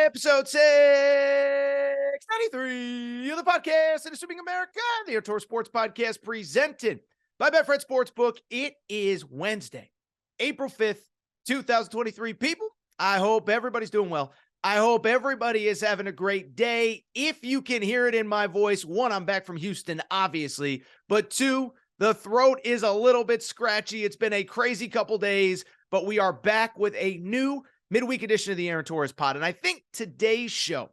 Episode 693 of the podcast, and Assuming America, the Tour Sports Podcast presented by BetFred Sportsbook. It is Wednesday, April 5th, 2023. People, I hope everybody's doing well. I hope everybody is having a great day. If you can hear it in my voice, one, I'm back from Houston, obviously, but two, the throat is a little bit scratchy. It's been a crazy couple days, but we are back with a new midweek edition of the Aaron Torres Pod. And I think today's show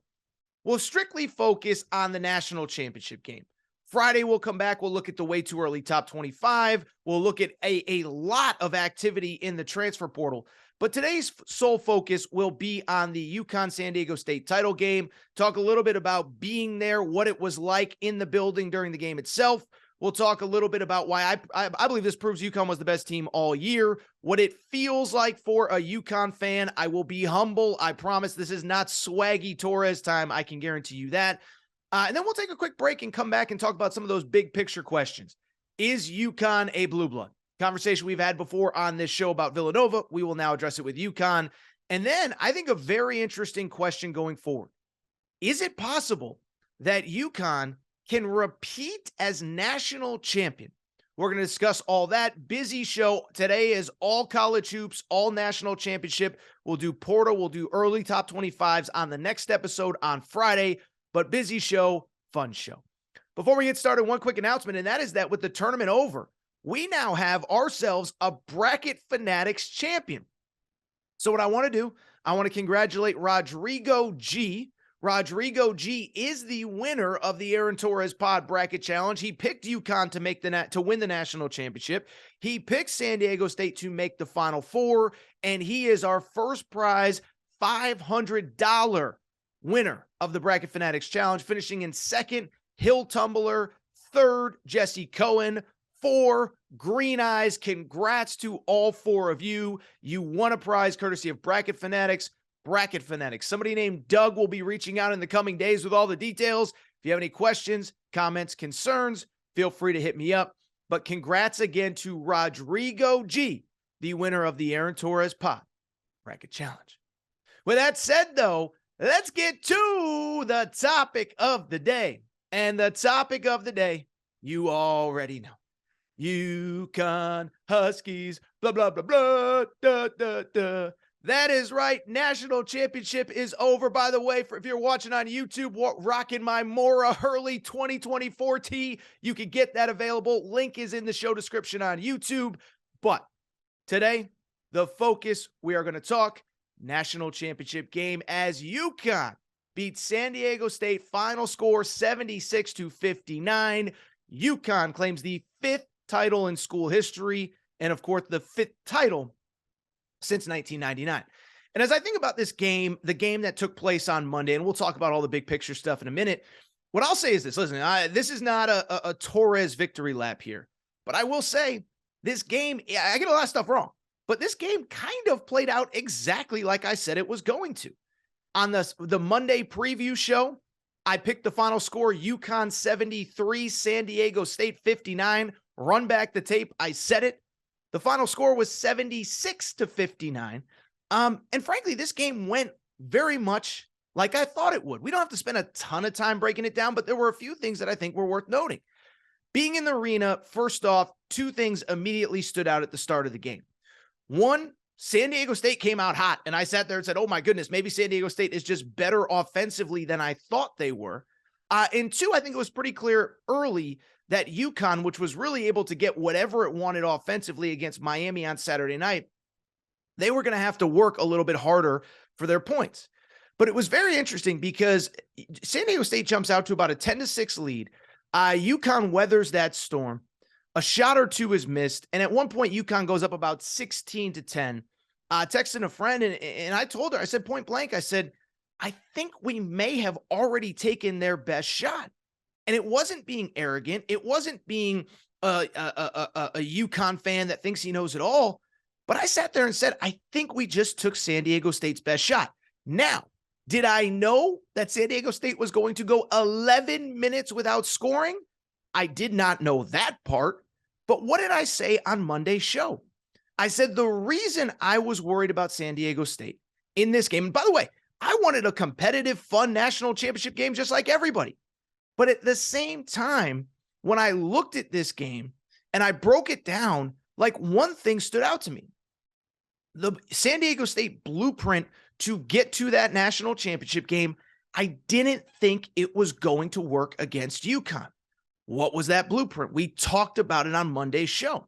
will strictly focus on the national championship game. Friday, we'll come back. We'll look at the way too early top 25. We'll look at a lot of activity in the transfer portal. But today's sole focus will be on the UConn-San Diego State title game. Talk a little bit about being there, what it was like in the building during the game itself. We'll talk a little bit about why I believe this proves UConn was the best team all year, what it feels like for a UConn fan. I will be humble. I promise this is not swaggy Torres time. I can guarantee you that. And then we'll take a quick break and come back and talk about some of those big picture questions. Is UConn a blue blood? Conversation we've had before on this show about Villanova. We will now address it with UConn. And then I think a very interesting question going forward. Is it possible that UConn can repeat as national champion? We're going to discuss all that. Busy show. Today is all college hoops, all national championship. We'll do portal. We'll do early top 25s on the next episode on Friday. But busy show, fun show. Before we get started, one quick announcement, and that is that with the tournament over, we now have ourselves a Bracket Fanatics champion. So what I want to do, I want to congratulate Rodrigo G. Rodrigo G is the winner of the Aaron Torres Pod Bracket Challenge. He picked UConn to win the national championship. He picked San Diego State to make the Final Four, and he is our first prize $500 winner of the Bracket Fanatics Challenge, finishing in second, Hill Tumbler, third, Jesse Cohen, 4, Green Eyes. Congrats to all 4 of you. You won a prize courtesy of Bracket Fanatics. Bracket Fanatics. Somebody named Doug will be reaching out in the coming days with all the details. If you have any questions, comments, concerns, feel free to hit me up. But congrats again to Rodrigo G, the winner of the Aaron Torres Pod Bracket Challenge. With that said, though, let's get to the topic of the day. And the topic of the day, you already know. UConn Huskies, blah, blah, blah, blah, da, da, da. That is right. National championship is over. By the way, if you're watching on YouTube, rocking my Mora Hurley 2024 tee, you can get that available. Link is in the show description on YouTube. But today, the focus, we are going to talk national championship game as UConn beats San Diego State. Final score 76-59. UConn claims the 5th title in school history, and of course, the 5th title since 1999. And as I think about this game, the game that took place on Monday, and we'll talk about all the big picture stuff in a minute, what I'll say is this. Listen, this is not a Torres victory lap here, but I will say this game, I get a lot of stuff wrong, but this game kind of played out exactly like I said it was going to. On the Monday preview show, I picked the final score, UConn 73, San Diego State 59. Run back the tape. I said it. The final score was 76-59. And frankly, this game went very much like I thought it would. We don't have to spend a ton of time breaking it down, but there were a few things that I think were worth noting. Being in the arena, first off, 2 things immediately stood out at the start of the game. One, San Diego State came out hot, and I sat there and said, oh my goodness, maybe San Diego State is just better offensively than I thought they were. And 2, I think it was pretty clear early that UConn, which was really able to get whatever it wanted offensively against Miami on Saturday night, they were going to have to work a little bit harder for their points. But it was very interesting because San Diego State jumps out to about a 10-6 lead. UConn weathers that storm. A shot or 2 is missed. And at one point, UConn goes up about 16-10. Texting a friend, and I told her, I said point blank, I said, I think we may have already taken their best shot. And it wasn't being arrogant. It wasn't being a UConn fan that thinks he knows it all. But I sat there and said, I think we just took San Diego State's best shot. Now, did I know that San Diego State was going to go 11 minutes without scoring? I did not know that part. But what did I say on Monday's show? I said the reason I was worried about San Diego State in this game, and by the way, I wanted a competitive, fun national championship game just like everybody. But at the same time, when I looked at this game and I broke it down, like one thing stood out to me. The San Diego State blueprint to get to that national championship game, I didn't think it was going to work against UConn. What was that blueprint? We talked about it on Monday's show.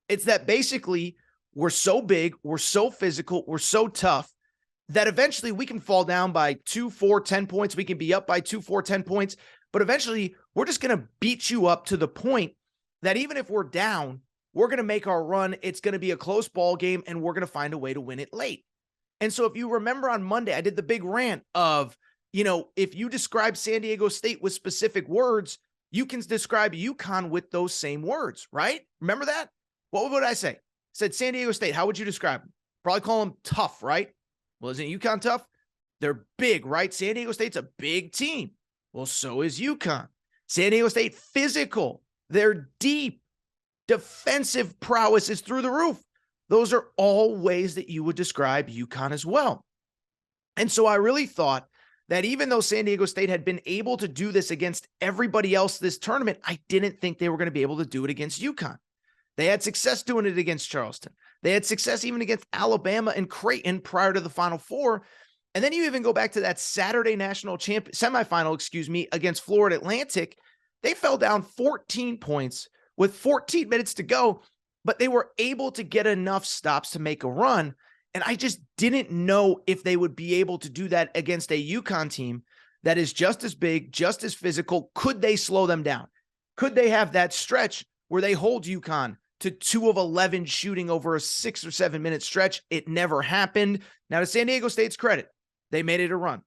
It's that basically we're so big, we're so physical, we're so tough that eventually we can fall down by 2, 4, 10 points. We can be up by 2, 4, 10 points. But eventually we're just going to beat you up to the point that even if we're down, we're going to make our run. It's going to be a close ball game, and we're going to find a way to win it late. And so if you remember on Monday, I did the big rant of, if you describe San Diego State with specific words, you can describe UConn with those same words, right? Remember that? What would I say? I said San Diego State. How would you describe them? Probably call them tough, right? Well, isn't UConn tough? They're big, right? San Diego State's a big team. Well, so is UConn. San Diego State physical. They're deep. Defensive prowess is through the roof. Those are all ways that you would describe UConn as well. And so I really thought that even though San Diego State had been able to do this against everybody else this tournament, I didn't think they were going to be able to do it against UConn. They had success doing it against Charleston. They had success even against Alabama and Creighton prior to the Final Four. And then you even go back to that Saturday semifinal, against Florida Atlantic. They fell down 14 points with 14 minutes to go, but they were able to get enough stops to make a run. And I just didn't know if they would be able to do that against a UConn team that is just as big, just as physical. Could they slow them down? Could they have that stretch where they hold UConn to 2 of 11 shooting over a 6 or 7 minute stretch? It never happened. Now, to San Diego State's credit, they made it a run.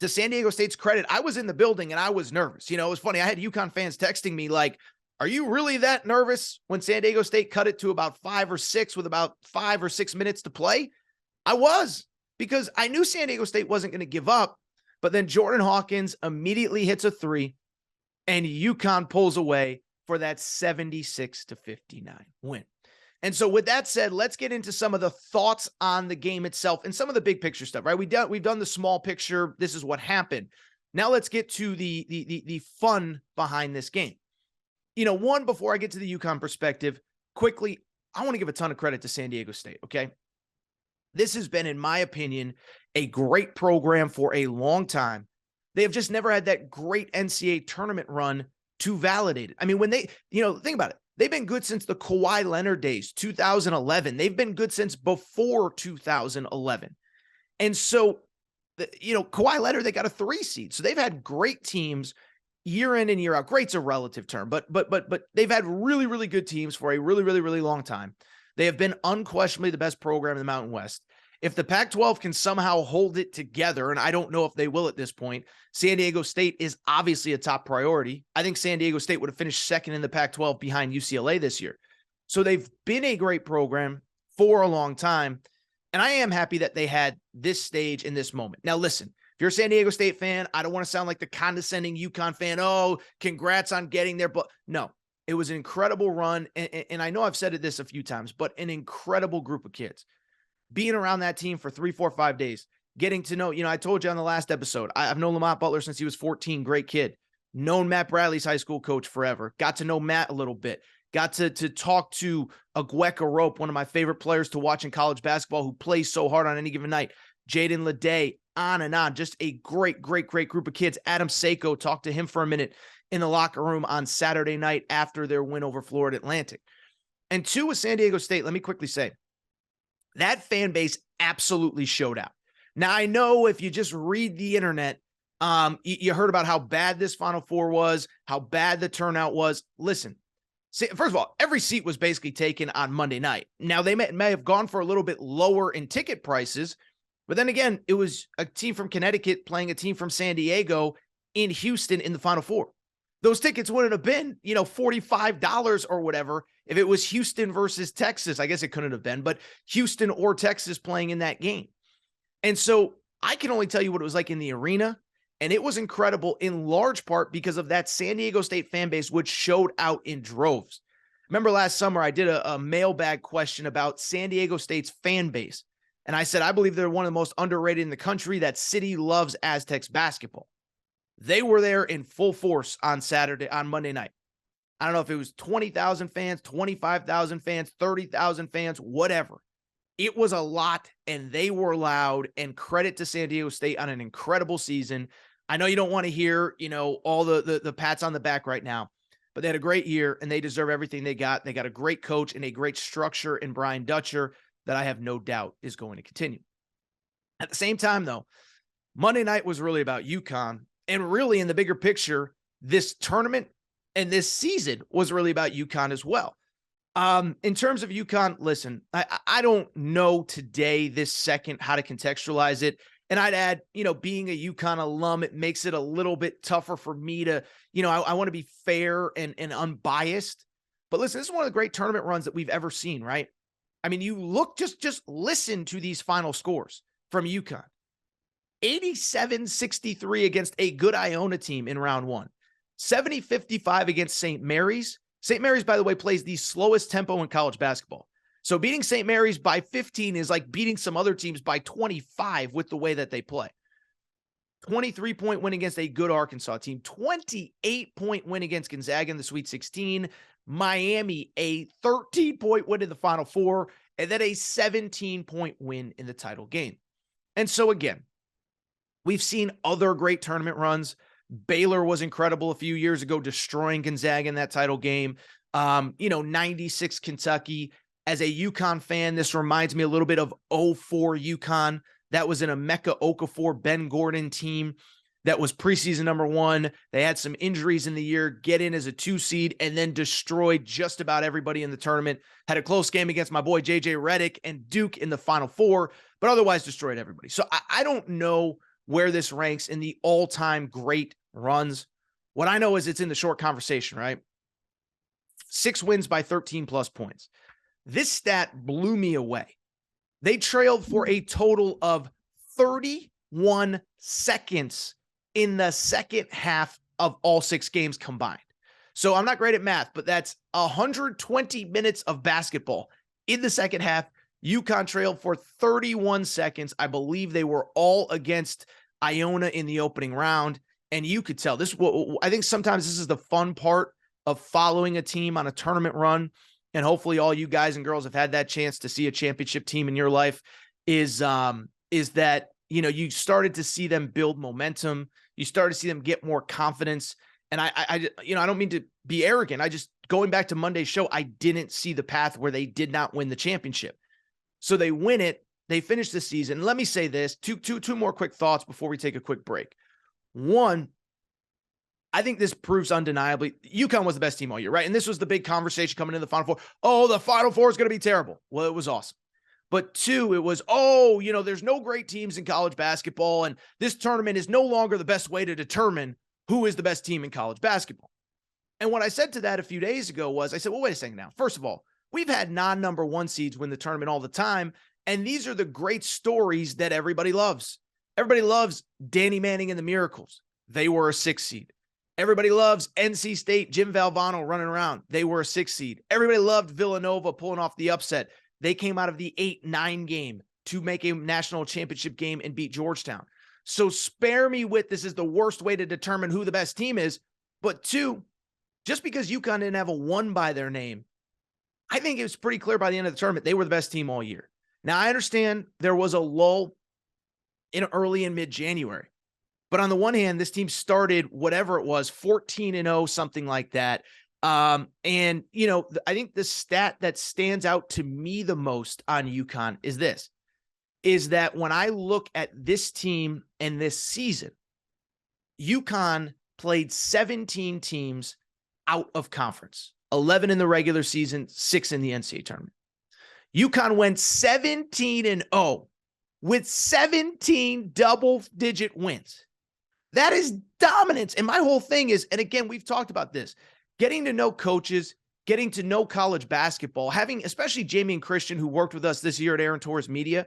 To San Diego State's credit, I was in the building and I was nervous. It was funny. I had UConn fans texting me like, are you really that nervous when San Diego State cut it to about 5 or 6 with about 5 or 6 minutes to play? I was, because I knew San Diego State wasn't going to give up, but then Jordan Hawkins immediately hits a 3 and UConn pulls away for that 76-59 win. And so with that said, let's get into some of the thoughts on the game itself and some of the big picture stuff, right? We've done the small picture. This is what happened. Now let's get to the fun behind this game. One, before I get to the UConn perspective, quickly, I want to give a ton of credit to San Diego State, okay? This has been, in my opinion, a great program for a long time. They have just never had that great NCAA tournament run to validate it. I mean, when they, think about it. They've been good since the Kawhi Leonard days, 2011. They've been good since before 2011. And so, Kawhi Leonard, they got a 3 seed. So they've had great teams year in and year out. Great's a relative term, but they've had really, really good teams for a really, really, really long time. They have been unquestionably the best program in the Mountain West. If the Pac-12 can somehow hold it together, and I don't know if they will at this point, San Diego State is obviously a top priority. I think San Diego State would have finished second in the Pac-12 behind UCLA this year. So they've been a great program for a long time, and I am happy that they had this stage in this moment. Now, listen, if you're a San Diego State fan, I don't want to sound like the condescending UConn fan. Oh, congrats on getting there. But no, it was an incredible run. And I know I've said this a few times, but an incredible group of kids. Being around that team for 3, 4, 5 days, getting to know, I told you on the last episode, I've known Lamont Butler since he was 14, great kid. Known Matt Bradley's high school coach forever. Got to know Matt a little bit. Got to talk to Agweka Rope, one of my favorite players to watch in college basketball, who plays so hard on any given night. Jaden Leday, on and on. Just a great, great, great group of kids. Adam Seiko, talked to him for a minute in the locker room on Saturday night after their win over Florida Atlantic. And 2, with San Diego State, let me quickly say, that fan base absolutely showed out. Now, I know if you just read the internet, you heard about how bad this Final Four was, how bad the turnout was. Listen, first of all, every seat was basically taken on Monday night. Now, they may have gone for a little bit lower in ticket prices, but then again, it was a team from Connecticut playing a team from San Diego in Houston in the Final Four. Those tickets wouldn't have been, $45 or whatever if it was Houston versus Texas. I guess it couldn't have been, but Houston or Texas playing in that game. And so I can only tell you what it was like in the arena, and it was incredible in large part because of that San Diego State fan base, which showed out in droves. Remember last summer, I did a mailbag question about San Diego State's fan base. And I said, I believe they're one of the most underrated in the country. That city loves Aztecs basketball. They were there in full force on Monday night. I don't know if it was 20,000 fans, 25,000 fans, 30,000 fans, whatever. It was a lot, and they were loud, and credit to San Diego State on an incredible season. I know you don't want to hear, all the pats on the back right now, but they had a great year, and they deserve everything they got. They got a great coach and a great structure in Brian Dutcher that I have no doubt is going to continue. At the same time, though, Monday night was really about UConn, and really in the bigger picture, this tournament and this season was really about UConn as well. In terms of UConn, listen, I don't know today, this second, how to contextualize it. And I'd add, being a UConn alum, it makes it a little bit tougher for me to, I want to be fair and unbiased. But listen, this is one of the great tournament runs that we've ever seen, right? I mean, you look, just listen to these final scores from UConn. 87-63 against a good Iona team in round one. 70-55 against St. Mary's. St. Mary's, by the way, plays the slowest tempo in college basketball. So beating St. Mary's by 15 is like beating some other teams by 25 with the way that they play. 23-point win against a good Arkansas team. 28-point win against Gonzaga in the Sweet 16. Miami, a 13-point win in the Final Four. And then a 17-point win in the title game. And so again, we've seen other great tournament runs. Baylor was incredible a few years ago, destroying Gonzaga in that title game. 96 Kentucky. As a UConn fan, this reminds me a little bit of 04 UConn. That was an Emeka Okafor, Ben Gordon team that was preseason number one. They had some injuries in the year, get in as a 2 seed, and then destroyed just about everybody in the tournament. Had a close game against my boy JJ Redick and Duke in the Final Four, but otherwise destroyed everybody. So I don't know where this ranks in the all-time great runs. What I know is it's in the short conversation, right? 6 wins by 13 plus points. This stat blew me away. They trailed for a total of 31 seconds in the second half of all 6 games combined. So I'm not great at math, but that's 120 minutes of basketball in the second half. UConn trailed for 31 seconds. I believe they were all against Iona in the opening round. And you could tell this. I think sometimes this is the fun part of following a team on a tournament run. And hopefully all you guys and girls have had that chance to see a championship team in your life is that, you started to see them build momentum. You started to see them get more confidence. And I don't mean to be arrogant. Going back to Monday's show, I didn't see the path where they did not win the championship. So they win it. They finish the season. Let me say this, two more quick thoughts before we take a quick break. One, I think this proves undeniably UConn was the best team all year, right? And this was the big conversation coming into the Final Four. Oh, the Final Four is going to be terrible. Well, it was awesome. But 2, it was, there's no great teams in college basketball, and this tournament is no longer the best way to determine who is the best team in college basketball. And what I said to that a few days ago was, I said, well, wait a second now. First of all, we've had non-number 1 seeds win the tournament all the time, and these are the great stories that everybody loves. Everybody loves Danny Manning and the Miracles. They were a 6 seed. Everybody loves NC State, Jim Valvano running around. They were a 6 seed. Everybody loved Villanova pulling off the upset. They came out of the 8-9 game to make a national championship game and beat Georgetown. So spare me with this is the worst way to determine who the best team is. But 2, just because UConn didn't have a 1 by their name, I think it was pretty clear by the end of the tournament they were the best team all year. Now, I understand there was a lull in early and mid-January. But on the one hand, this team started whatever it was, 14-0, something like that. I think the stat that stands out to me the most on UConn is that when I look at this team and this season, UConn played 17 teams out of conference, 11 in the regular season, 6 in the NCAA tournament. UConn went 17-0 with 17 double-digit wins. That is dominance. And my whole thing is, and again, we've talked about this, getting to know coaches, getting to know college basketball, having, especially Jamie and Christian, who worked with us this year at Aaron Torres Media,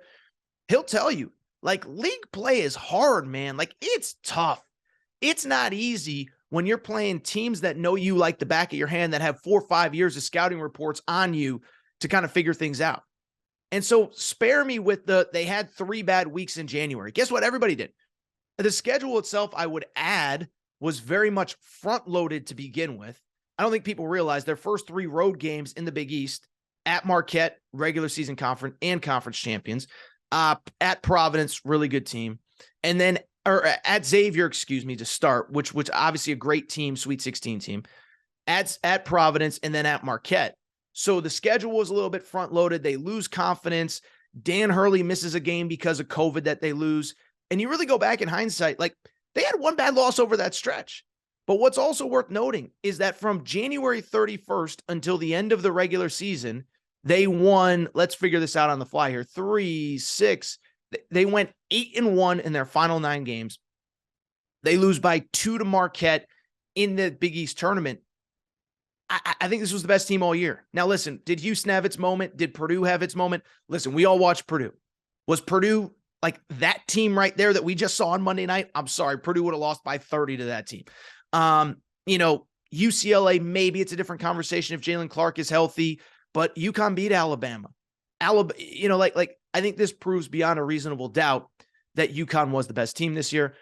he'll tell you, league play is hard, man. It's tough. It's not easy when you're playing teams that know you like the back of your hand, that have 4 or 5 years of scouting reports on you to kind of figure things out. And so spare me with they had 3 bad weeks in January. Guess what? Everybody did. The schedule itself, I would add, was very much front-loaded to begin with. I don't think people realize their first 3 road games in the Big East at Marquette, regular season conference and conference champions, at Providence, really good team, and then at Xavier, to start, which obviously a great team, Sweet 16 team, at Providence, and then at Marquette. So the schedule was a little bit front-loaded. They lose confidence. Dan Hurley misses a game because of COVID that they lose. And you really go back in hindsight, like they had 1 bad loss over that stretch. But what's also worth noting is that from January 31st until the end of the regular season, they won, let's figure this out on the fly here, 3, 6. They went 8-1 in their final 9 games. They lose by 2 to Marquette in the Big East tournament. I think this was the best team all year. Now, listen, did Houston have its moment? Did Purdue have its moment? Listen, we all watched Purdue. Was Purdue like that team right there that we just saw on Monday night? I'm sorry, Purdue would have lost by 30 to that team. UCLA, maybe it's a different conversation if Jalen Clark is healthy, but UConn beat Alabama. I think this proves beyond a reasonable doubt that UConn was the best team this year.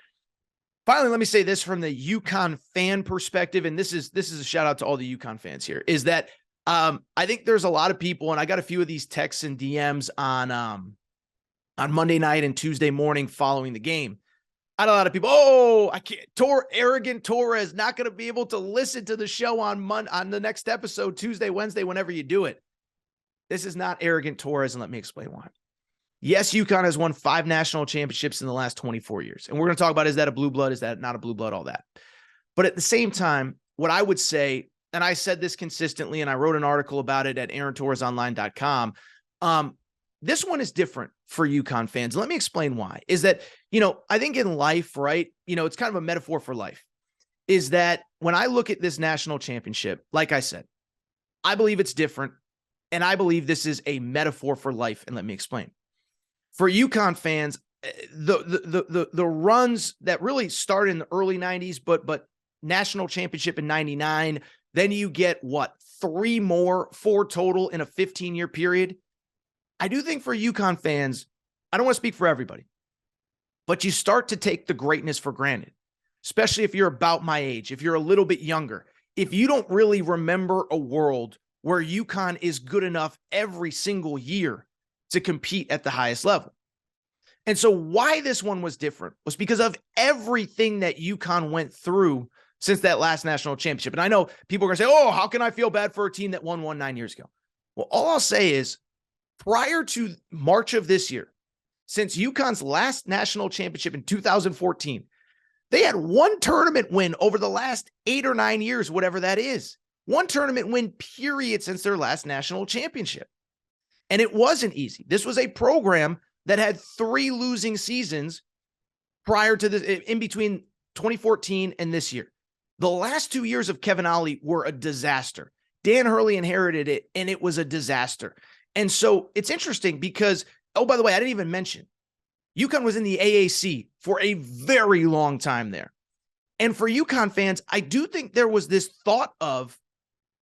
Finally, let me say this from the UConn fan perspective, and this is a shout out to all the UConn fans here, is that I think there's a lot of people, and I got a few of these texts and DMs on Monday night and Tuesday morning following the game. I had a lot of people, I can't, arrogant Torres not going to be able to listen to the show on the next episode, Tuesday, Wednesday, whenever you do it. This is not arrogant Torres, and let me explain why. Yes, UConn has won 5 national championships in the last 24 years. And we're going to talk about, is that a blue blood? Is that not a blue blood? All that. But at the same time, what I would say, and I said this consistently, and I wrote an article about it at AaronTorresOnline.com. This one is different for UConn fans. Let me explain why. Is that, I think in life, right, it's kind of a metaphor for life, is that when I look at this national championship, like I said, I believe it's different. And I believe this is a metaphor for life. And let me explain. For UConn fans, the runs that really started in the early 90s, but national championship in 99, then you get 4 total in a 15-year period. I do think for UConn fans, I don't want to speak for everybody, but you start to take the greatness for granted, especially if you're about my age, if you're a little bit younger, if you don't really remember a world where UConn is good enough every single year to compete at the highest level. And so why this one was different was because of everything that UConn went through since that last national championship. And I know people are going to say, how can I feel bad for a team that won 9 years ago? Well, all I'll say is prior to March of this year, since UConn's last national championship in 2014, they had 1 tournament win over the last 8 or 9 years, whatever that is. 1 tournament win period since their last national championship. And it wasn't easy. This was a program that had 3 losing seasons prior to this, in between 2014 and this year. The last 2 years of Kevin Ollie were a disaster. Dan Hurley inherited it, and it was a disaster. And so it's interesting because, by the way, I didn't even mention, UConn was in the AAC for a very long time there. And for UConn fans, I do think there was this thought of,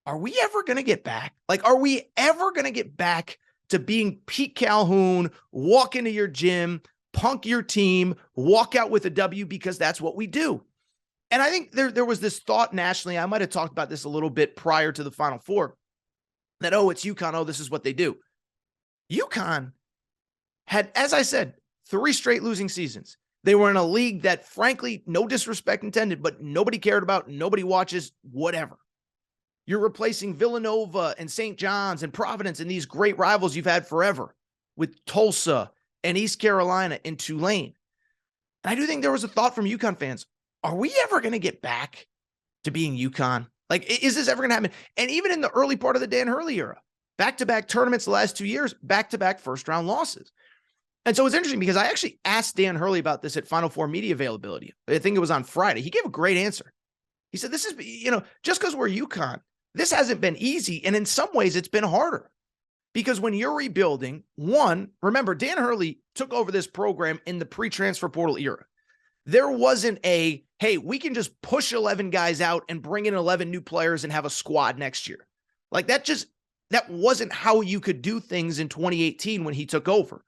are we ever going to get back? Are we ever going to get back to being Pete Calhoun, walk into your gym, punk your team, walk out with a W because that's what we do? And I think there was this thought nationally, I might have talked about this a little bit prior to the Final Four, that, it's UConn, this is what they do. UConn had, as I said, 3 straight losing seasons. They were in a league that, frankly, no disrespect intended, but nobody cared about, nobody watches, whatever. You're replacing Villanova and St. John's and Providence and these great rivals you've had forever with Tulsa and East Carolina and Tulane. And I do think there was a thought from UConn fans, are we ever going to get back to being UConn? Is this ever going to happen? And even in the early part of the Dan Hurley era, back-to-back tournaments the last 2 years, back-to-back first-round losses. And so it's interesting because I actually asked Dan Hurley about this at Final Four media availability. I think it was on Friday. He gave a great answer. He said, this is, just because we're UConn, this hasn't been easy. And in some ways, it's been harder because when you're rebuilding, remember, Dan Hurley took over this program in the pre-transfer portal era. There wasn't hey, we can just push 11 guys out and bring in 11 new players and have a squad next year. that wasn't how you could do things in 2018 when he took over.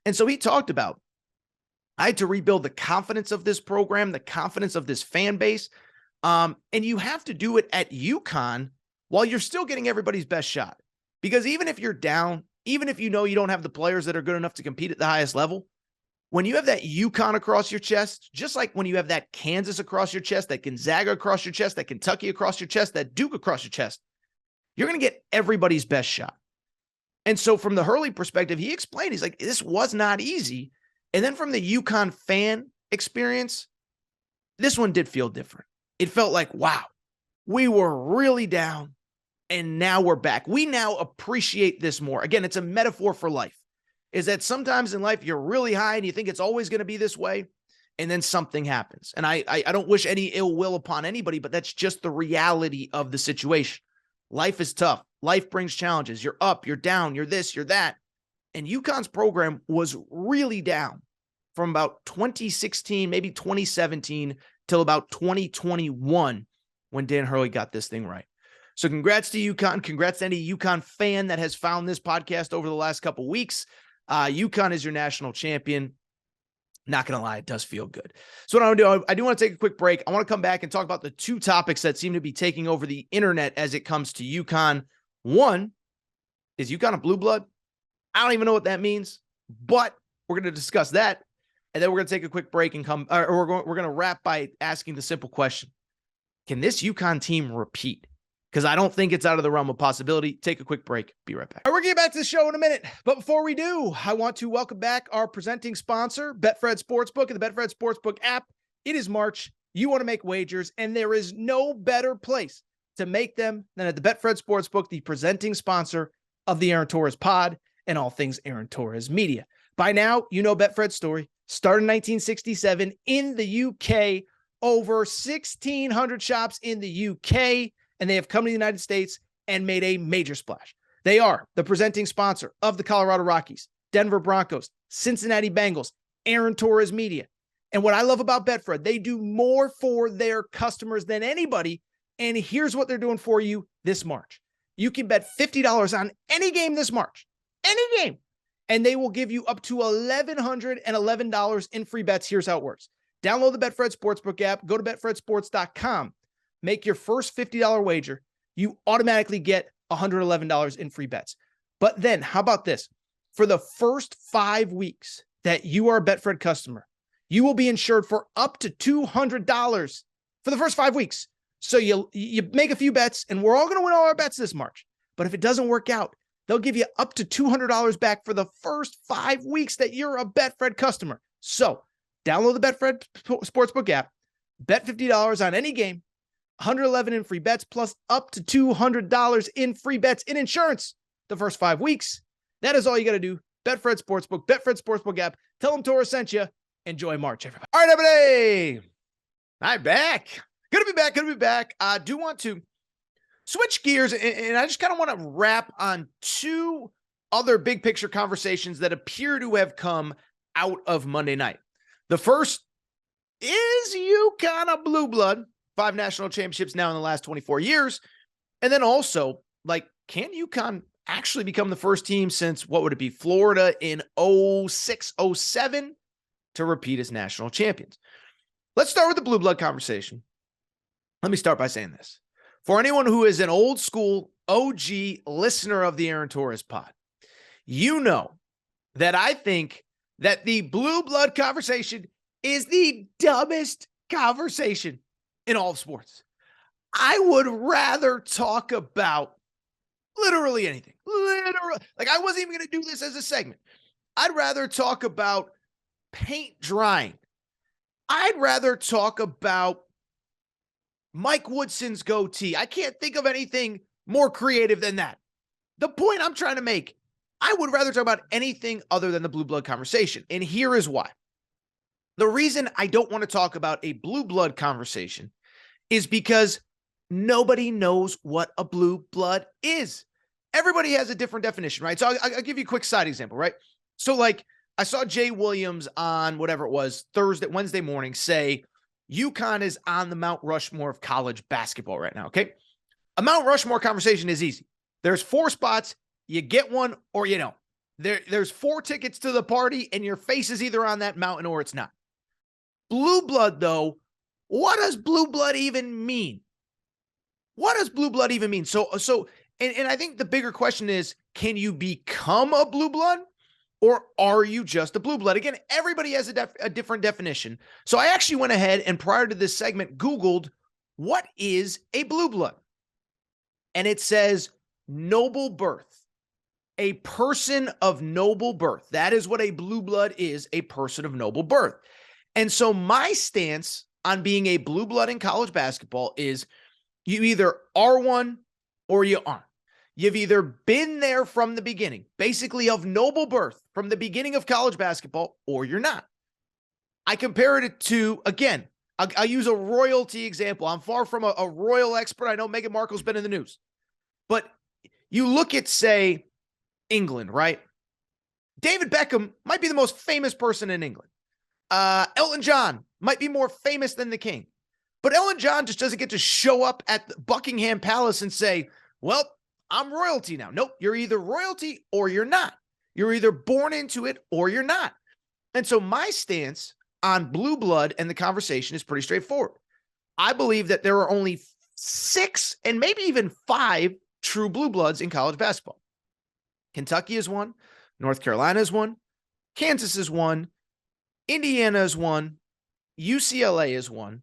And so he talked about, I had to rebuild the confidence of this program, the confidence of this fan base. And you have to do it at UConn while you're still getting everybody's best shot. Because even if you're down, even if you know you don't have the players that are good enough to compete at the highest level, when you have that UConn across your chest, just like when you have that Kansas across your chest, that Gonzaga across your chest, that Kentucky across your chest, that Duke across your chest, you're going to get everybody's best shot. And so from the Hurley perspective, he explained, he's like, this was not easy. And then from the UConn fan experience, this one did feel different. It felt like, wow, we were really down and now we're back. We now appreciate this more. Again, it's a metaphor for life, is that sometimes in life you're really high and you think it's always going to be this way, and then something happens. And I don't wish any ill will upon anybody, but that's just the reality of the situation. Life is tough. Life brings challenges. You're up, you're down, you're this, you're that. And UConn's program was really down from about 2016, maybe 2017, till about 2021 when Dan Hurley got this thing right. So congrats to UConn. Congrats to any UConn fan that has found this podcast over the last couple of weeks. UConn is your national champion. Not going to lie, it does feel good. So what I'm going to do, I do want to take a quick break. I want to come back and talk about the two topics that seem to be taking over the internet as it comes to UConn. One, is UConn a blue blood? I don't even know what that means, but we're going to discuss that. And then we're going to take a quick break and we're going to wrap by asking the simple question. Can this UConn team repeat? Because I don't think it's out of the realm of possibility. Take a quick break. Be right back. All right, we're getting back to the show in a minute. But before we do, I want to welcome back our presenting sponsor, BetFred Sportsbook and the BetFred Sportsbook app. It is March. You want to make wagers, and there is no better place to make them than at the BetFred Sportsbook, the presenting sponsor of the Aaron Torres pod and all things Aaron Torres media. By now, you know BetFred's story. Started in 1967 in the UK, over 1,600 shops in the UK, and they have come to the United States and made a major splash. They are the presenting sponsor of the Colorado Rockies, Denver Broncos, Cincinnati Bengals, Aaron Torres Media. And what I love about BetFred, they do more for their customers than anybody. And here's what they're doing for you this March. You can bet $50 on any game this March, any game, and they will give you up to $1,111 in free bets. Here's how it works. Download the BetFred Sportsbook app, go to betfredsports.com, make your first $50 wager. You automatically get $111 in free bets. But then, how about this? For the first 5 weeks that you are a BetFred customer, you will be insured for up to $200 for the first 5 weeks. So you make a few bets, and we're all going to win all our bets this March. But if it doesn't work out, they'll give you up to $200 back for the first 5 weeks that you're a BetFred customer. So download the BetFred Sportsbook app, bet $50 on any game, $111 in free bets, plus up to $200 in free bets in insurance the first 5 weeks. That is all you got to do. BetFred Sportsbook, BetFred Sportsbook app. Tell them Torres sent you. Enjoy March, everybody. All right, everybody. I'm back. Good to be back. I do want to switch gears, and I just kind of want to wrap on two other big picture conversations that appear to have come out of Monday night. The first is UConn a blue blood? 5 national championships now in the last 24 years. And then also, can UConn actually become the first team since, what would it be, Florida in 06, 07 to repeat as national champions? Let's start with the blue blood conversation. Let me start by saying this. For anyone who is an old school OG listener of the Aaron Torres pod, you know that I think that the blue blood conversation is the dumbest conversation in all of sports. I would rather talk about literally anything. I wasn't even going to do this as a segment. I'd rather talk about paint drying. I'd rather talk about Mike Woodson's goatee. I can't think of anything more creative than that. The point I'm trying to make, I would rather talk about anything other than the blue blood conversation. And here is why. The reason I don't want to talk about a blue blood conversation is because nobody knows what a blue blood is. Everybody has a different definition, right? So I'll give you a quick side example, right? So I saw Jay Williams on whatever it was, Wednesday morning say, UConn is on the Mount Rushmore of college basketball right now, okay? A Mount Rushmore conversation is easy. There's 4 spots. You get one or you don't. There's 4 tickets to the party, and your face is either on that mountain or it's not. Blue blood, though, what does blue blood even mean? What does blue blood even mean? And I think the bigger question is, can you become a blue blood, or are you just a blue blood? Again, everybody has a different definition. So I actually went ahead and prior to this segment, Googled, what is a blue blood? And it says noble birth. A person of noble birth. That is what a blue blood is, a person of noble birth. And so my stance on being a blue blood in college basketball is you either are one or you aren't. You've either been there from the beginning, basically of noble birth from the beginning of college basketball, or you're not. I compared it to, again, I'll use a royalty example. I'm far from a royal expert. I know Meghan Markle's been in the news. But you look at, say, England, right? David Beckham might be the most famous person in England. Elton John might be more famous than the king. But Elton John just doesn't get to show up at Buckingham Palace and say, well, I'm royalty now. Nope, you're either royalty or you're not. You're either born into it or you're not. And so my stance on blue blood and the conversation is pretty straightforward. I believe that there are only 6 and maybe even 5 true blue bloods in college basketball. Kentucky is one. North Carolina is one. Kansas is one. Indiana is one. UCLA is one.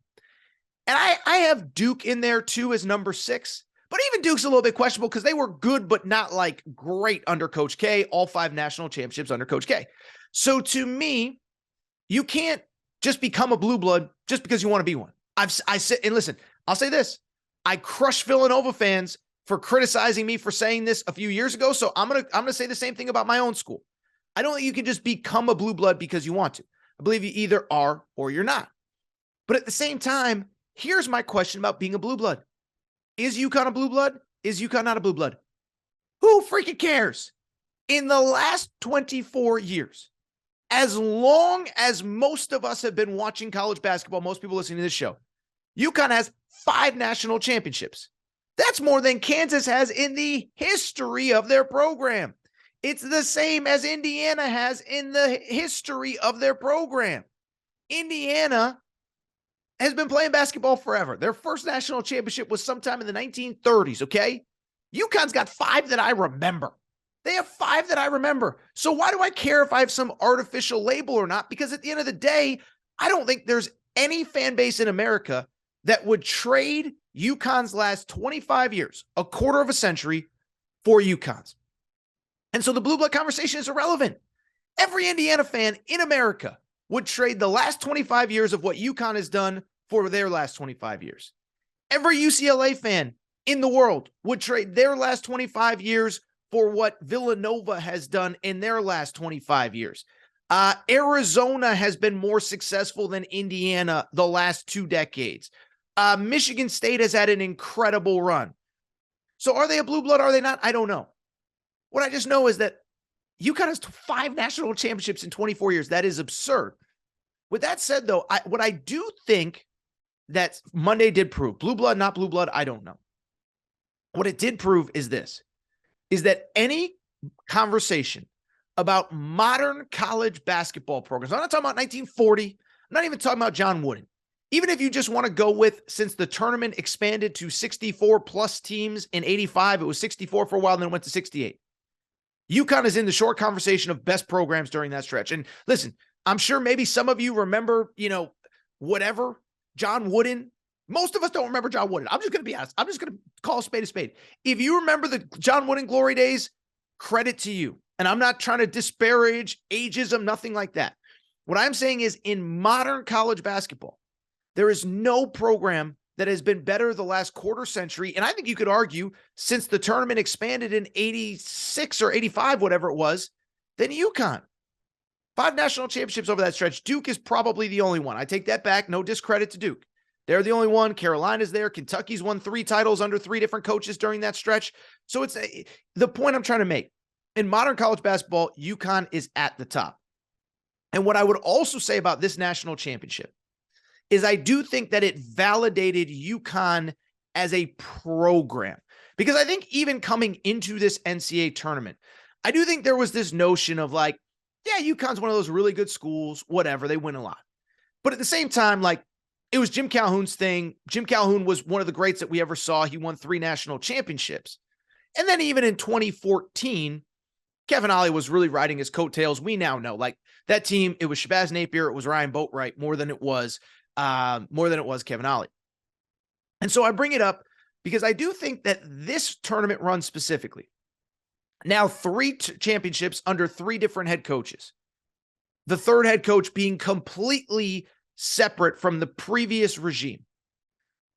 And I have Duke in there too as number 6. But even Duke's a little bit questionable because they were good but not like great under Coach K. All 5 national championships under Coach K. So to me, you can't just become a blue blood just because you want to be one. I said, and listen, I'll say this. I crush Villanova fans for criticizing me for saying this a few years ago. So I'm gonna say the same thing about my own school. I don't think you can just become a blue blood because you want to. I believe you either are or you're not. But at the same time, here's my question about being a blue blood. Is UConn a blue blood? Is UConn not a blue blood? Who freaking cares? In the last 24 years, as long as most of us have been watching college basketball, most people listening to this show, UConn has 5 national championships. That's more than Kansas has in the history of their program. It's the same as Indiana has in the history of their program. Indiana has been playing basketball forever. Their first national championship was sometime in the 1930s, okay? UConn's got 5 that I remember. They have 5 that I remember. So why do I care if I have some artificial label or not? Because at the end of the day, I don't think there's any fan base in America that would trade UConn's last 25 years, a quarter of a century, for UConn's. And so the blue blood conversation is irrelevant. Every Indiana fan in America would trade the last 25 years of what UConn has done for their last 25 years. Every UCLA fan in the world would trade their last 25 years for what Villanova has done in their last 25 years. Arizona has been more successful than Indiana the last 2 decades. Michigan State has had an incredible run. So are they a blue blood? Are they not? I don't know. What I just know is that UConn has 5 national championships in 24 years. That is absurd. With that said, though, what I do think that Monday did prove, blue blood, not blue blood, I don't know. What it did prove is this, is that any conversation about modern college basketball programs, I'm not talking about 1940, I'm not even talking about John Wooden. Even if you just want to go with, since the tournament expanded to 64 plus teams in 85, it was 64 for a while, then it went to 68. UConn is in the short conversation of best programs during that stretch. And listen, I'm sure maybe some of you remember, whatever, John Wooden. Most of us don't remember John Wooden. I'm just going to be honest. I'm just going to call a spade a spade. If you remember the John Wooden glory days, credit to you. And I'm not trying to disparage ageism, nothing like that. What I'm saying is in modern college basketball, there is no program that has been better the last quarter century. And I think you could argue since the tournament expanded in 86 or 85, whatever it was, than UConn. 5 national championships over that stretch. Duke is probably the only one. I take that back. No discredit to Duke. They're the only one. Carolina's there. Kentucky's won 3 titles under 3 different coaches during that stretch. So it's the point I'm trying to make. In modern college basketball, UConn is at the top. And what I would also say about this national championship is I do think that it validated UConn as a program. Because I think even coming into this NCAA tournament, I do think there was this notion of like, yeah, UConn's one of those really good schools, whatever, they win a lot. But at the same time, like, it was Jim Calhoun's thing. Jim Calhoun was one of the greats that we ever saw. He won 3 national championships. And then even in 2014, Kevin Ollie was really riding his coattails. We now know, like, that team, it was Shabazz Napier, it was Ryan Boatwright more than it was Kevin Ollie. And so I bring it up because I do think that this tournament run specifically, now 3 championships under 3 different head coaches, the third head coach being completely separate from the previous regime.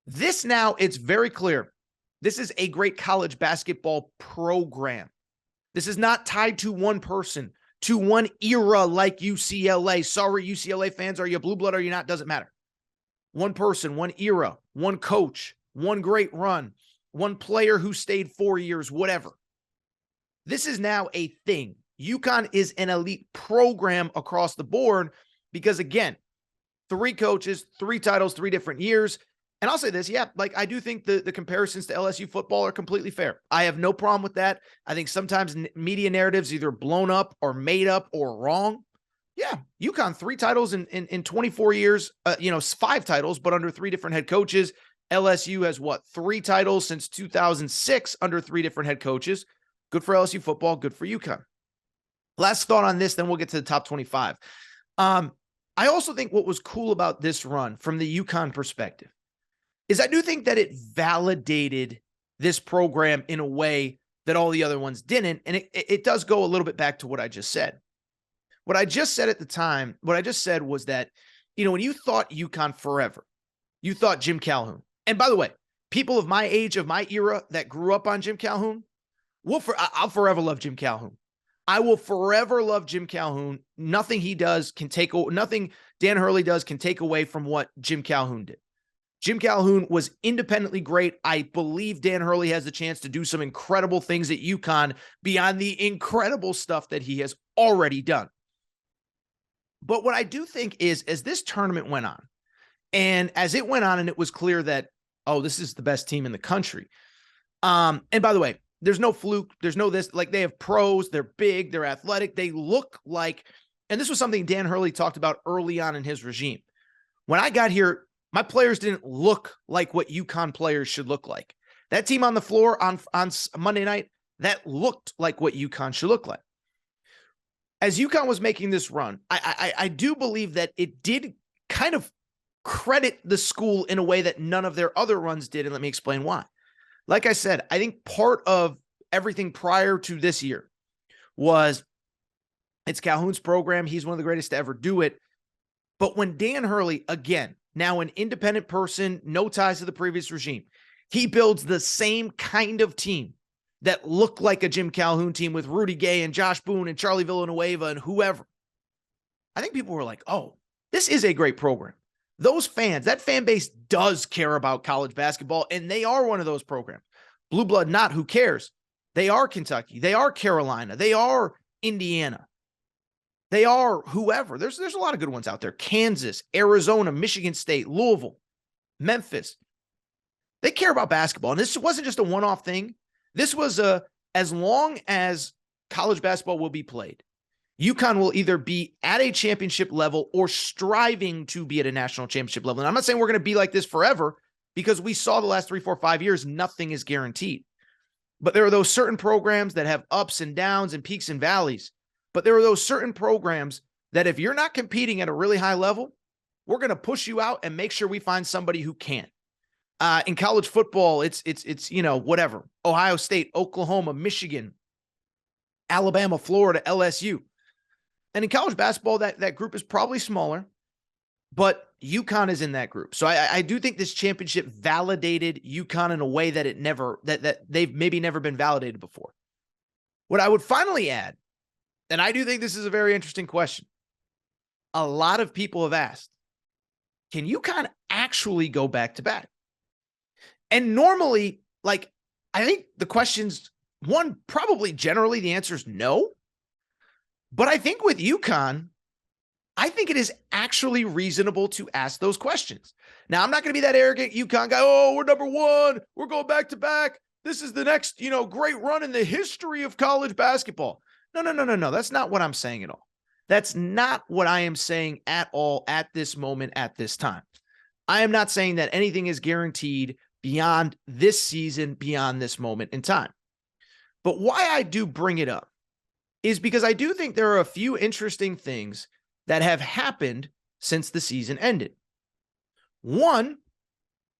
This now, it's very clear. This is a great college basketball program. This is not tied to one person, to one era like UCLA. Sorry, UCLA fans, are you blue blood or are you not? Doesn't matter. One person, one era, one coach, one great run, one player who stayed 4 years, whatever. This is now a thing. UConn is an elite program across the board because, again, 3 coaches, 3 titles, 3 different years. And I'll say this, yeah, like, I do think the comparisons to LSU football are completely fair. I have no problem with that. I think sometimes media narratives either blown up or made up or wrong. Yeah, UConn 3 titles in 24 years, 5 titles, but under 3 different head coaches. LSU has 3 titles since 2006 under 3 different head coaches. Good for LSU football, good for UConn. Last thought on this, then we'll get to the top 25. I also think what was cool about this run from the UConn perspective is I do think that it validated this program in a way that all the other ones didn't. And it does go a little bit back to what I just said. What I just said at the time, what I just said was that, when you thought UConn forever, you thought Jim Calhoun. And by the way, people of my age, of my era that grew up on Jim Calhoun, I'll forever love Jim Calhoun. I will forever love Jim Calhoun. Nothing he does nothing Dan Hurley does can take away from what Jim Calhoun did. Jim Calhoun was independently great. I believe Dan Hurley has the chance to do some incredible things at UConn beyond the incredible stuff that he has already done. But what I do think is, as this tournament went on, and as it went on and it was clear that, oh, this is the best team in the country. And by the way, there's no fluke. There's no this, like, they have pros. They're big. They're athletic. They look like, and this was something Dan Hurley talked about early on in his regime. When I got here, my players didn't look like what UConn players should look like. That team on the floor on Monday night, that looked like what UConn should look like. As UConn was making this run, I do believe that it did kind of credit the school in a way that none of their other runs did, and let me explain why. Like I said, I think part of everything prior to this year was it's Calhoun's program. He's one of the greatest to ever do it. But when Dan Hurley, again, now an independent person, no ties to the previous regime, he builds the same kind of team that looked like a Jim Calhoun team with Rudy Gay and Josh Boone and Charlie Villanueva and whoever. I think people were like, oh, this is a great program. Those fans, that fan base does care about college basketball, and they are one of those programs. Blue blood, not, who cares? They are Kentucky. They are Carolina. They are Indiana. They are whoever. There's a lot of good ones out there. Kansas, Arizona, Michigan State, Louisville, Memphis. They care about basketball. And this wasn't just a one-off thing. This was as long as college basketball will be played, UConn will either be at a championship level or striving to be at a national championship level. And I'm not saying we're going to be like this forever, because we saw the last 3, 4, 5 years, nothing is guaranteed. But there are those certain programs that have ups and downs and peaks and valleys. But there are those certain programs that if you're not competing at a really high level, we're going to push you out and make sure we find somebody who can. In college football, it's whatever. Ohio State, Oklahoma, Michigan, Alabama, Florida, LSU. And in college basketball, that group is probably smaller, but UConn is in that group. So I do think this championship validated UConn in a way that that they've maybe never been validated before. What I would finally add, and I do think this is a very interesting question. A lot of people have asked, can UConn actually go back to back? And normally, like, I think the questions, one, probably generally the answer is no. But I think with UConn, I think it is actually reasonable to ask those questions. Now, I'm not going to be that arrogant UConn guy. Oh, we're number one. We're going back to back. this is the next, great run in the history of college basketball. No. That's not what I'm saying at all. That's not what I am saying at all at this moment, at this time. I am not saying that anything is guaranteed beyond this season, beyond this moment in time. But why I do bring it up is because I do think there are a few interesting things that have happened since the season ended. One,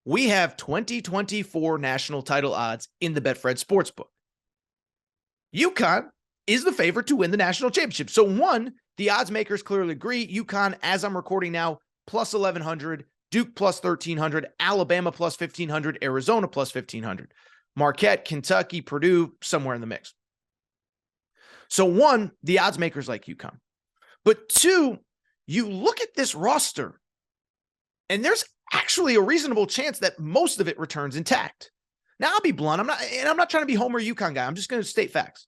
we have 2024 national title odds in the BetFred Sportsbook. UConn is the favorite to win the national championship. So one, the odds makers clearly agree. UConn, as I'm recording now, plus 1,100, Duke plus 1,300, Alabama plus 1,500, Arizona plus 1,500, Marquette, Kentucky, Purdue, somewhere in the mix. So one, the odds makers like UConn. But two, you look at this roster, and there's actually a reasonable chance that most of it returns intact. Now, I'll be blunt. I'm not trying to be Homer UConn guy. I'm just going to state facts.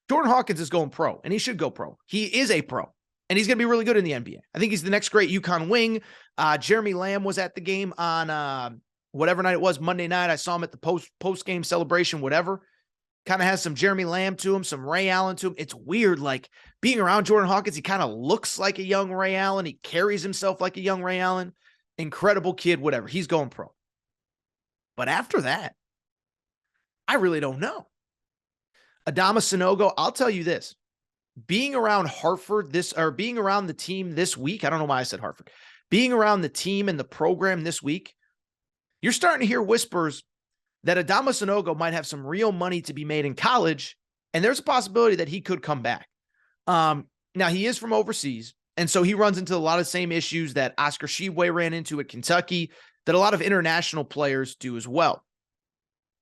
Jordan Hawkins is going pro, and he should go pro. He is a pro, and he's going to be really good in the NBA. I think he's the next great UConn wing. Jeremy Lamb was at the game on whatever night it was, Monday night. I saw him at the post-game celebration, whatever. Kind of has some Jeremy Lamb to him, some Ray Allen to him. It's weird, like being around Jordan Hawkins, he kind of looks like a young Ray Allen. He carries himself like a young Ray Allen. Incredible kid, whatever. He's going pro. But after that, I really don't know. Adama Sanogo, I'll tell you this. Being around being around the team this week, I don't know why I said Hartford. Being around the team and the program this week, you're starting to hear whispers that Adama Sanogo might have some real money to be made in college, and there's a possibility that he could come back. Now, he is from overseas, and so he runs into a lot of the same issues that Oscar Tshiebwe ran into at Kentucky, that a lot of international players do as well.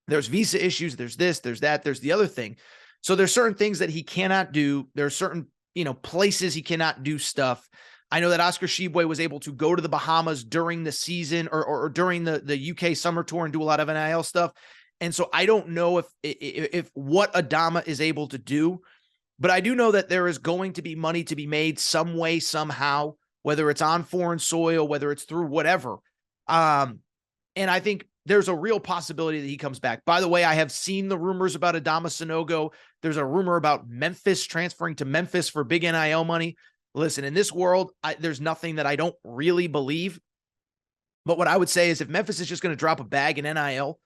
There's visa issues, there's this, there's that, there's the other thing. So there's certain things that he cannot do. There are certain, places he cannot do stuff. I know that Oscar Tshiebwe was able to go to the Bahamas during the season or during the UK summer tour and do a lot of NIL stuff. And so I don't know if what Adama is able to do, but I do know that there is going to be money to be made some way, somehow, whether it's on foreign soil, whether it's through whatever. And I think there's a real possibility that he comes back. By the way, I have seen the rumors about Adama Sanogo. There's a rumor about Memphis transferring to Memphis for big NIL money. Listen, in this world, there's nothing that I don't really believe. But what I would say is if Memphis is just going to drop a bag in NIL,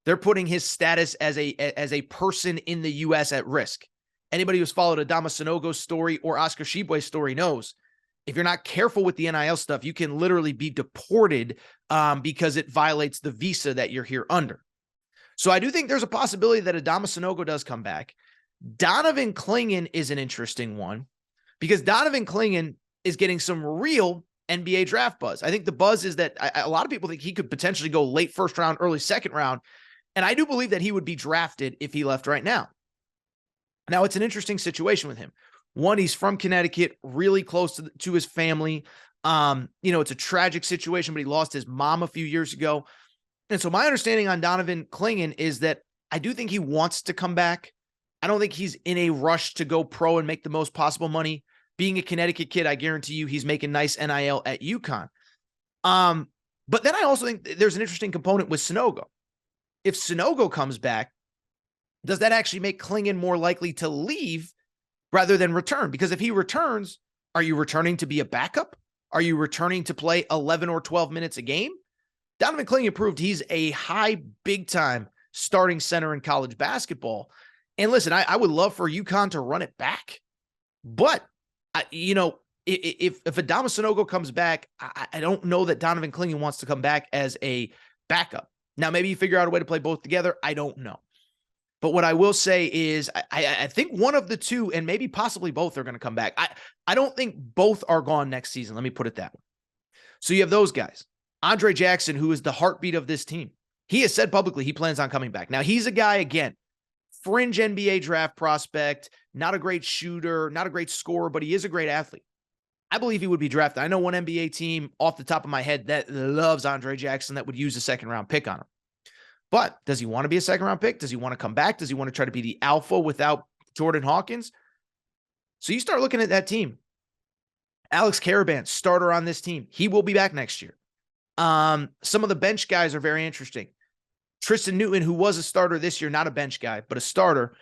they're putting his status as a person in the U.S. at risk. Anybody who's followed Adama Sanogo's story or Oscar Tshiebwe's story knows if you're not careful with the NIL stuff, you can literally be deported because it violates the visa that you're here under. So I do think there's a possibility that Adama Sanogo does come back. Donovan Clingan is an interesting one because Donovan Clingan is getting some real NBA draft buzz. I think the buzz is that a lot of people think he could potentially go late first round, early second round. And I do believe that he would be drafted if he left right now. Now, it's an interesting situation with him. One, he's from Connecticut, really close to his family. It's a tragic situation, but he lost his mom a few years ago. And so my understanding on Donovan Clingan is that I do think he wants to come back. I don't think he's in a rush to go pro and make the most possible money. Being a Connecticut kid, I guarantee you he's making nice NIL at UConn. But then I also think there's an interesting component with Sanogo. If Sanogo comes back, does that actually make Clingan more likely to leave rather than return? Because if he returns, are you returning to be a backup? Are you returning to play 11 or 12 minutes a game? Donovan Clingan proved he's a high, big-time starting center in college basketball. And listen, I would love for UConn to run it back. But, if Adama Sanogo comes back, I don't know that Donovan Clingan wants to come back as a backup. Now, maybe you figure out a way to play both together. I don't know. But what I will say is I think one of the two and maybe possibly both are going to come back. I don't think both are gone next season. Let me put it that way. So you have those guys. Andre Jackson, who is the heartbeat of this team. He has said publicly he plans on coming back. Now, he's a guy, again, fringe NBA draft prospect, not a great shooter, not a great scorer, but he is a great athlete. I believe he would be drafted. I know one NBA team off the top of my head that loves Andre Jackson that would use a second-round pick on him. But does he want to be a second-round pick? Does he want to come back? Does he want to try to be the alpha without Jordan Hawkins? So you start looking at that team. Alex Caravan, starter on this team. He will be back next year. Some of the bench guys are very interesting. Tristan Newton, who was a starter this year, not a bench guy, but a starter,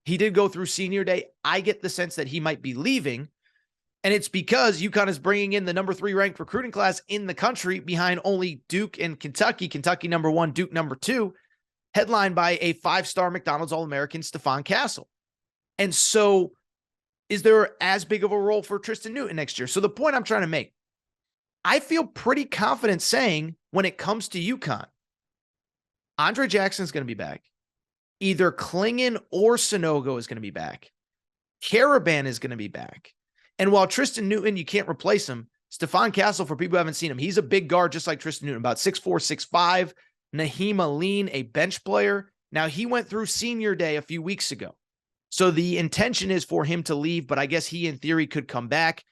he did go through senior day. I get the sense that he might be leaving. And it's because UConn is bringing in the number 3 ranked recruiting class in the country behind only Duke and Kentucky. Kentucky number 1, Duke number 2, headlined by a 5-star McDonald's All-American, Stephon Castle. And so is there as big of a role for Tristan Newton next year? So the point I'm trying to make, I feel pretty confident saying when it comes to UConn, Andre Jackson's going to be back. Either Klingon or Sonogo is going to be back. Caravan is going to be back. And while Tristan Newton, you can't replace him, Stephon Castle, for people who haven't seen him, he's a big guard just like Tristan Newton, about 6'4", 6'5". Naheem Aline, a bench player. Now, he went through senior day a few weeks ago. So the intention is for him to leave, but I guess he, in theory, could come back.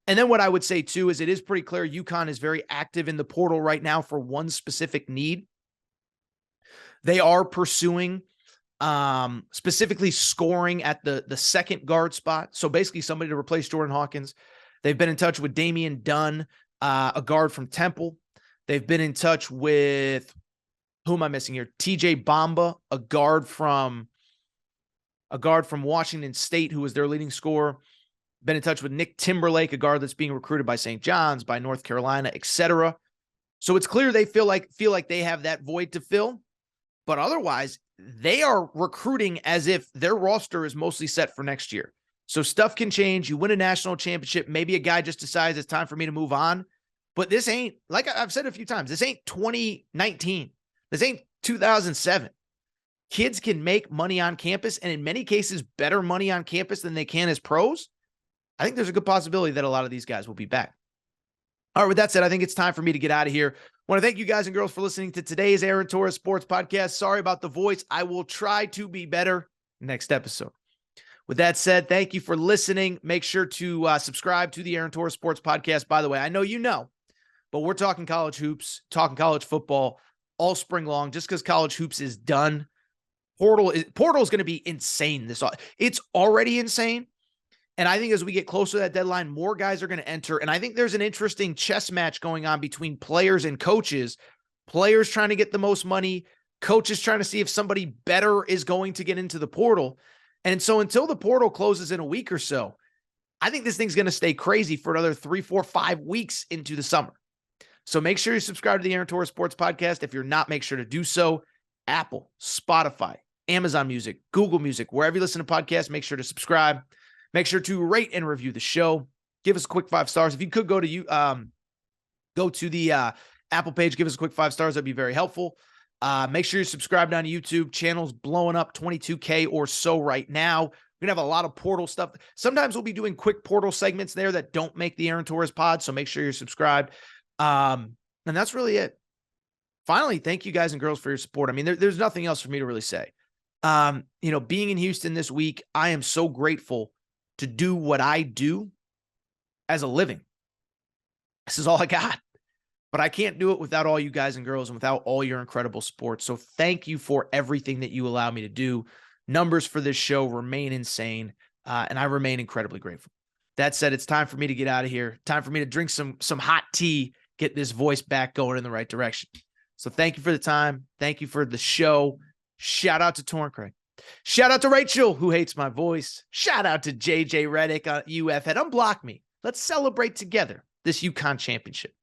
And then what I would say, too, is it is pretty clear UConn is very active in the portal right now for one specific need. They are pursuing specifically scoring at the second guard spot. So basically somebody to replace Jordan Hawkins. They've been in touch with Damian Dunn, a guard from Temple. They've been in touch with, who am I missing here? TJ Bamba, a guard from Washington State, who was their leading scorer. Been in touch with Nick Timberlake, a guard that's being recruited by St. John's, by North Carolina, etc. So it's clear they feel like they have that void to fill. But otherwise, they are recruiting as if their roster is mostly set for next year. So stuff can change. You win a national championship. Maybe a guy just decides it's time for me to move on. But this ain't, like I've said a few times, this ain't 2019. This ain't 2007. Kids can make money on campus, and in many cases, better money on campus than they can as pros. I think there's a good possibility that a lot of these guys will be back. All right, with that said, I think it's time for me to get out of here. I want to thank you guys and girls for listening to today's Aaron Torres Sports Podcast. Sorry about the voice. I will try to be better next episode. With that said, thank you for listening. Make sure to subscribe to the Aaron Torres Sports Podcast. By the way, I know you know, but we're talking college hoops, talking college football all spring long. Just because college hoops is done, portal is going to be insane. It's already insane. And I think as we get closer to that deadline, more guys are going to enter. And I think there's an interesting chess match going on between players and coaches. Players trying to get the most money, coaches trying to see if somebody better is going to get into the portal. And so until the portal closes in a week or so, I think this thing's going to stay crazy for another 3, 4, 5 weeks into the summer. So make sure you subscribe to the Aaron Torres Sports Podcast. If you're not, make sure to do so. Apple, Spotify, Amazon Music, Google Music, wherever you listen to podcasts, make sure to subscribe. Make sure to rate and review the show. Give us a quick 5 stars. If you could go to the Apple page, give us a quick 5 stars. That'd be very helpful. Make sure you're subscribed on YouTube. Channel's blowing up 22K or so right now. We're going to have a lot of portal stuff. Sometimes we'll be doing quick portal segments there that don't make the Aaron Torres pod, so make sure you're subscribed. And that's really it. Finally, thank you guys and girls for your support. I mean, there's nothing else for me to really say. Being in Houston this week, I am so grateful to do what I do as a living. This is all I got. But I can't do it without all you guys and girls and without all your incredible support. So thank you for everything that you allow me to do. Numbers for this show remain insane, and I remain incredibly grateful. That said, it's time for me to get out of here. Time for me to drink some hot tea, get this voice back going in the right direction. So thank you for the time. Thank you for the show. Shout out to Torn Craig. Shout out to Rachel, who hates my voice. Shout out to JJ Reddick on UF Head. Unblock me. Let's celebrate together this UConn championship.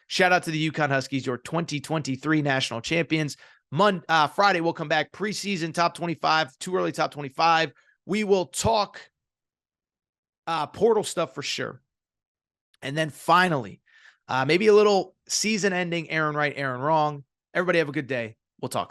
Shout out to the UConn Huskies, your 2023 national champions. Friday, we'll come back preseason top 25, too early top 25. We will talk portal stuff for sure. And then finally, maybe a little season ending Aaron right, Aaron wrong. Everybody have a good day. We'll talk soon.